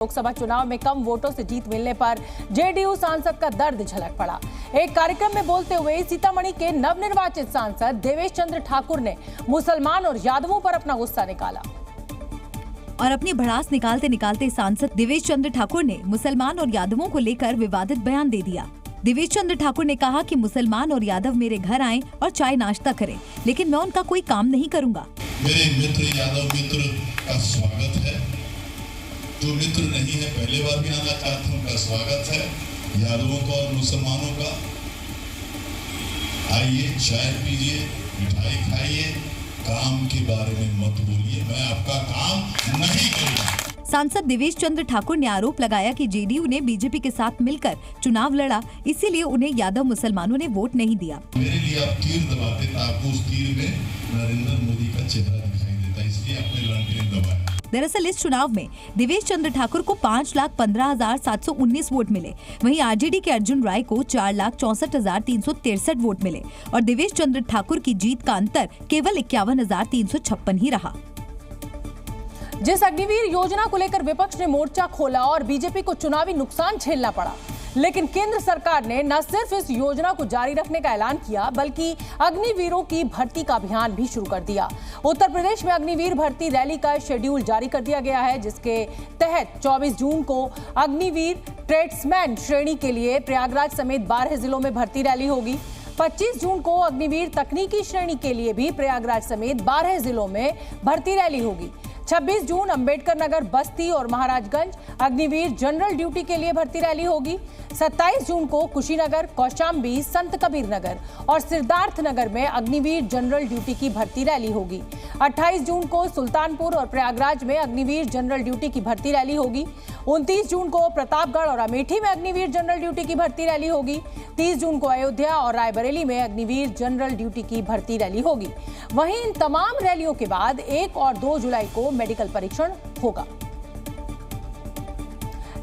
लोकसभा चुनाव में कम वोटों से जीत मिलने पर जेडीयू सांसद का दर्द झलक पड़ा। एक कार्यक्रम में बोलते हुए सीतामढ़ी के नवनिर्वाचित सांसद देवेश चंद्र ठाकुर ने मुसलमान और यादवों पर अपना गुस्सा निकाला। और अपनी भड़ास निकालते निकालते सांसद देवेश चंद्र ठाकुर ने मुसलमान और यादवों को लेकर विवादित बयान दे दिया। देवेश चंद्र ठाकुर ने कहा कि मुसलमान और यादव मेरे घर आएं और चाय नाश्ता करें, लेकिन मैं उनका कोई काम नहीं करूंगा। मेरे मित्र यादव मित्र का स्वागत है, जो मित्र नहीं है पहले बार भी आना चाहते हैं उनका स्वागत है। यादवों का और मुसलमानों का आइए, चाय पीजिए, मिठाई खाइए, काम के बारे में मत बोलिए, मैं आपका काम नहीं करूंगा। सांसद देवेश चंद्र ठाकुर ने आरोप लगाया कि जेडीयू ने बीजेपी के साथ मिलकर चुनाव लड़ा, इसीलिए उन्हें यादव मुसलमानों ने वोट नहीं दिया। मेरे लिए आप तीर दबाते थे, आपको उस तीर में नरेंद्र मोदी का चेहरा दिखाई देता, इसलिए आपने लंटेन दबाया। दरअसल इस चुनाव में देवेश चंद्र ठाकुर को 5,15,719 वोट मिले, वहीं आरजेडी के अर्जुन राय को 4,64,363 वोट मिले और देवेश चंद्र ठाकुर की जीत का अंतर केवल 51,356 ही रहा। जिस अग्निवीर योजना को लेकर विपक्ष ने मोर्चा खोला और बीजेपी को चुनावी नुकसान झेलना पड़ा, लेकिन केंद्र सरकार ने न सिर्फ इस योजना को जारी रखने का ऐलान किया, बल्कि अग्निवीरों की भर्ती का अभियान भी शुरू कर दिया। उत्तर प्रदेश में अग्निवीर भर्ती रैली का शेड्यूल जारी कर दिया गया है, जिसके तहत 24 जून को अग्निवीर ट्रेड्समैन श्रेणी के लिए प्रयागराज समेत 12 जिलों में भर्ती रैली होगी। 25 जून को अग्निवीर तकनीकी श्रेणी के लिए भी प्रयागराज समेत 12 जिलों में भर्ती रैली होगी। 26 जून अंबेडकर नगर, बस्ती और महाराजगंज अग्निवीर जनरल ड्यूटी के लिए भर्ती रैली होगी। 27 जून को कुशीनगर, कौशाम्बी, संत कबीर नगर और सिद्धार्थ नगर में अग्निवीर जनरल ड्यूटी की भर्ती रैली होगी। 28 जून को सुल्तानपुर और प्रयागराज में अग्निवीर जनरल ड्यूटी की भर्ती रैली होगी। 29 जून को प्रतापगढ़ और अमेठी में अग्निवीर जनरल ड्यूटी की भर्ती रैली होगी। 30 जून को अयोध्या और रायबरेली में अग्निवीर जनरल ड्यूटी की भर्ती रैली होगी। वहीं इन तमाम रैलियों के बाद 1 और 2 जुलाई को मेडिकल परीक्षण होगा।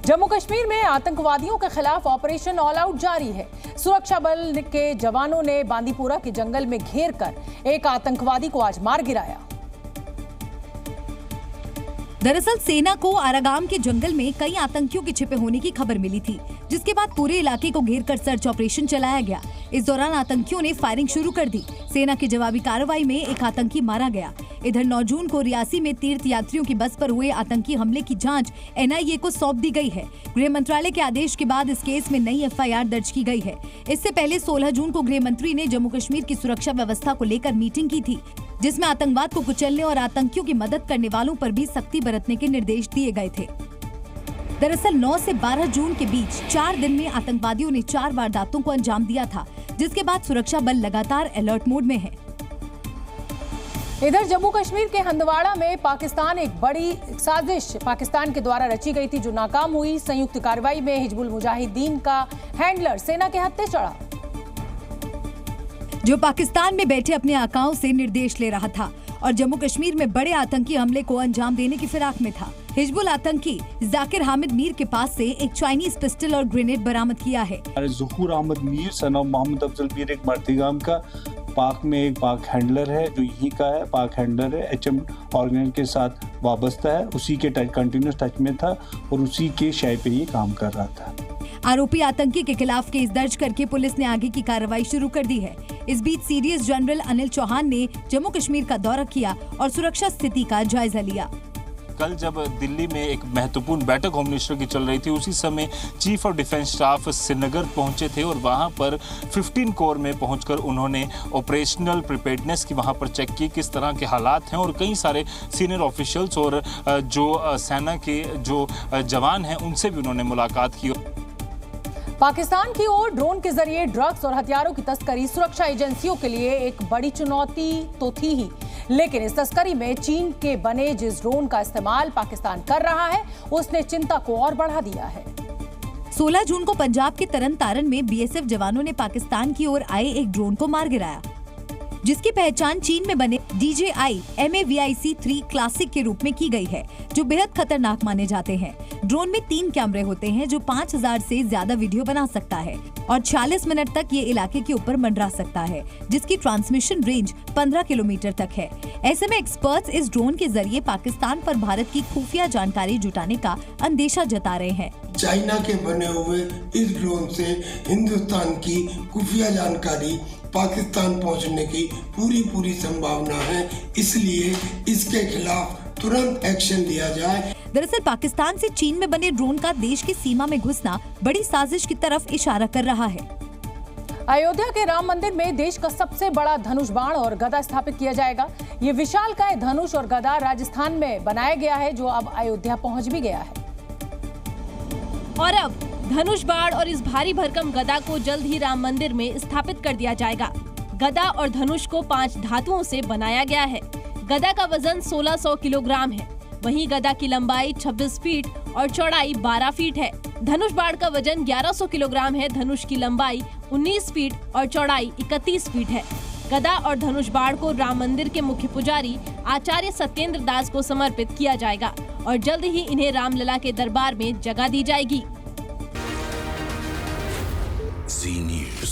जम्मू कश्मीर में आतंकवादियों के खिलाफ ऑपरेशन ऑल आउट जारी है। सुरक्षा बल के जवानों ने बांदीपुरा के जंगल में घेर कर एक आतंकवादी को आज मार गिराया। दरअसल सेना को आरागाम के जंगल में कई आतंकियों के छिपे होने की खबर मिली थी, जिसके बाद पूरे इलाके को घेरकर सर्च ऑपरेशन चलाया गया। इस दौरान आतंकियों ने फायरिंग शुरू कर दी। सेना की जवाबी कार्रवाई में एक आतंकी मारा गया। इधर 9 जून को रियासी में तीर्थ यात्रियों की बस पर हुए आतंकी हमले की जांच एनआईए को सौंप दी गई है। गृह मंत्रालय के आदेश के बाद इस केस में नई एफआईआर दर्ज की गई है। इससे पहले 16 जून को गृह मंत्री ने जम्मू कश्मीर की सुरक्षा व्यवस्था को लेकर मीटिंग की थी, जिसमें आतंकवाद को कुचलने और आतंकियों की मदद करने वालों पर भी सख्ती बरतने के निर्देश दिए गए थे। दरअसल 9 से 12 जून के बीच 4 दिन में आतंकवादियों ने 4 वारदातों को अंजाम दिया था, जिसके बाद सुरक्षा बल लगातार अलर्ट मोड में है। इधर जम्मू कश्मीर के हंदवाड़ा में पाकिस्तान एक बड़ी साजिश पाकिस्तान के द्वारा रची गई थी, जो नाकाम हुई। संयुक्त कार्रवाई में हिजबुल मुजाहिदीन का हैंडलर सेना के हत्थे चढ़ा, जो पाकिस्तान में बैठे अपने आकाओं से निर्देश ले रहा था और जम्मू कश्मीर में बड़े आतंकी हमले को अंजाम देने की फिराक में था। हिजबुल आतंकी जाकिर हामिद मीर के पास से एक चाइनीज पिस्टल और ग्रेनेड बरामद किया है। ज़ुहूर अहमद मीर सन ऑफ मोहम्मद अफजल मीर एक मर्तीगाम का, पाक में एक पाक हैंडलर है जो यहीं का है, पाक हैंडलर है, एचएम ऑर्गेनाइजेशन के साथ वाबस्ता है, उसी के कंटिन्यूस टच में था और उसी के शय पे ये काम कर रहा था। आरोपी आतंकी के खिलाफ केस दर्ज करके पुलिस ने आगे की कार्रवाई शुरू कर दी है। इस बीच सीडीएस जनरल अनिल चौहान ने जम्मू कश्मीर का दौरा किया और सुरक्षा स्थिति का जायजा लिया। कल जब दिल्ली में एक महत्वपूर्ण बैठक होम मिनिस्टर की चल रही थी, उसी समय chief of defence staff Srinagar पहुंचे थे और वहां पर 15 कोर में पहुंचकर उन्होंने ऑपरेशनल प्रिपेयर्डनेस की वहां पर चेक की, किस तरह के हालात हैं, और कई सारे सीनियर ऑफिशियल्स और जो सेना के जो जवान हैं उनसे भी उन्होंने मुलाकात की। पाकिस्तान की ओर ड्रोन के जरिए ड्रग्स और हथियारों की तस्करी सुरक्षा एजेंसियों के लिए एक बड़ी चुनौती तो थी ही, लेकिन इस तस्करी में चीन के बने जिस ड्रोन का इस्तेमाल पाकिस्तान कर रहा है, उसने चिंता को और बढ़ा दिया है। 16 जून को पंजाब के तरन तारण में बीएसएफ जवानों ने पाकिस्तान की ओर आए एक ड्रोन को मार गिराया, जिसकी पहचान चीन में बने DJI MAVIC-3 क्लासिक के रूप में की गई है, जो बेहद खतरनाक माने जाते हैं। ड्रोन में 3 कैमरे होते हैं जो 5000 से ज्यादा वीडियो बना सकता है और 40 मिनट तक ये इलाके के ऊपर मंडरा सकता है, जिसकी ट्रांसमिशन रेंज 15 किलोमीटर तक है। ऐसे में एक्सपर्ट्स इस ड्रोन के जरिए पाकिस्तान पर भारत की खुफिया जानकारी जुटाने का अंदेशा जता रहे हैं। चाइना के बने हुए इस ड्रोन से हिंदुस्तान की खुफिया जानकारी पाकिस्तान पहुंचने की पूरी संभावना है, इसलिए इसके खिलाफ तुरंत एक्शन लिया जाए। दरअसल पाकिस्तान से चीन में बने ड्रोन का देश की सीमा में घुसना बड़ी साजिश की तरफ इशारा कर रहा है। अयोध्या के राम मंदिर में देश का सबसे बड़ा धनुष बाण और गदा स्थापित किया जाएगा। ये विशालकाय धनुष और गदा राजस्थान में बनाया गया है, जो अब अयोध्या पहुंच भी गया है। और अब धनुष बाण और इस भारी भरकम गदा को जल्द ही राम मंदिर में स्थापित कर दिया जाएगा। गदा और धनुष को 5 धातुओं से बनाया गया है। गदा का वजन 1600 किलोग्राम है। वहीं गदा की लंबाई 26 फीट और चौड़ाई 12 फीट है। धनुष बाण का वजन 1100 किलोग्राम है। धनुष की लंबाई 19 फीट और चौड़ाई 31 फीट है। गदा और धनुष बाण को राम मंदिर के मुख्य पुजारी आचार्य सत्येंद्र दास को समर्पित किया जाएगा और जल्द ही इन्हें रामलला के दरबार में जगह दी जाएगी। Zee News।